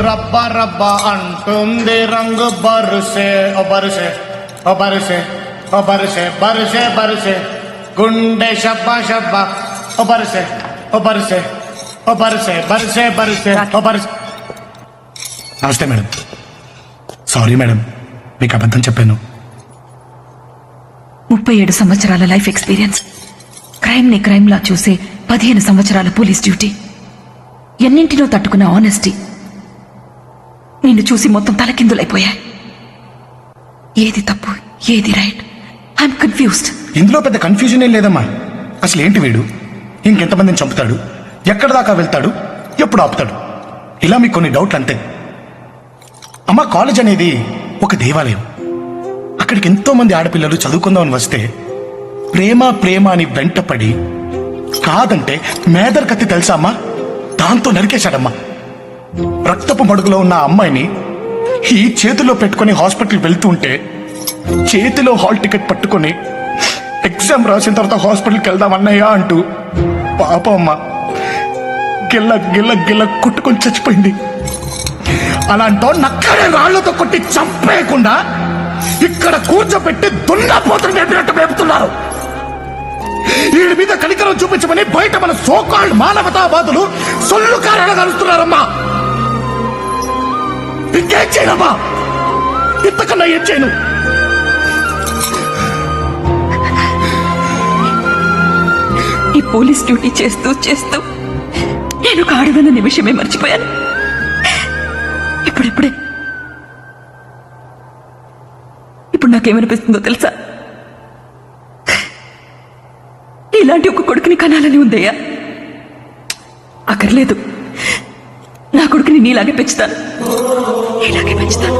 రబ్బా రబ్బా అంటుంది రంగు బరుసే ఓ బరుసే ఓ బరుసే ఓ బరుసే బరుసే బరుసే గుండె షబ్బా షబ్బా ఓ బరుసే ఓ బరుసే ఓ బరుసే బరుసే బరుసే ఓ బరుసే. నమస్తే మేడం. సారీ మేడం, మీకు అబద్ధం చెప్పాను. 37 సంవత్సరాల లైఫ్ ఎక్స్పీరియన్స్, క్రైమ్ ని క్రైమ్ లా చూసే 15 సంవత్సరాల పోలీస్ డ్యూటీ, ఎన్నింటినో తట్టుకున్న ఆనెస్టీ, నిన్ను చూసి మొత్తం తలకిందులైపోయాయి. ఏది తప్పు ఏది రైట్? I'm confused. ఇందులో పెద్ద కన్ఫ్యూజన్ ఏం లేదమ్మా. అసలు ఏంటి వీడు, ఇంకెంతమందిని చంపుతాడు, ఎక్కడి దాకా వెళ్తాడు, ఎప్పుడు ఆపుతాడు, ఇలా మీకు కొన్ని డౌట్లు అంతే. అమ్మా, కాలేజ్ అనేది ఒక దేవాలయం. అక్కడికి ఎంతో మంది ఆడపిల్లలు చదువుకుందామని వస్తే ప్రేమ ప్రేమ అని వెంటపడి కాదంటే మేదర్ కత్తి తెలుసా అమ్మా, దాంతో నరికేశాడమ్మా. రక్తపు మడుగులో ఉన్న అమ్మాయిని ఈ చేతిలో పెట్టుకుని హాస్పిటల్ వెళ్తూ ఉంటే చేతిలో హాల్ టికెట్ పట్టుకుని ఎగ్జామ్ రాసిన తర్వాత హాస్పిటల్కి వెళ్దాం అన్నయ్యా అంటూ పాపం అమ్మ గిల్ల గిల్ల గిల్ల కొట్టుకొని చచ్చిపోయింది. అలాంటో నక్కడే రాళ్లతో కొట్టి చంపేయకుండా ఇక్కడ కూర్చోబెట్టి దున్నపోతులు మేపినట్టు మేపుతున్నారు. వీడి మీద కనికరం చూపించమని బయట మన సోకాల్డ్ మానవతావాదులు సొల్లు కారణంగా కలుస్తున్నారమ్మా. ఇంకేం చేయనమ్మా, ఇంతకన్నా ఏం చేయను. ఈ పోలీస్ డ్యూటీ చేస్తూ చేస్తూ నేను ఒక ఆడదన్న నిమిషమే మర్చిపోయాను. ఇప్పుడు నాకేమనిపిస్తుందో తెలుసా? ఇలాంటి ఒక కొడుకుని కనాలని ఉందయ్యా. అక్కర్లేదు, నా కొడుకుని నీలాగే పెంచుతాను, ఇలాగే పెంచుతాను.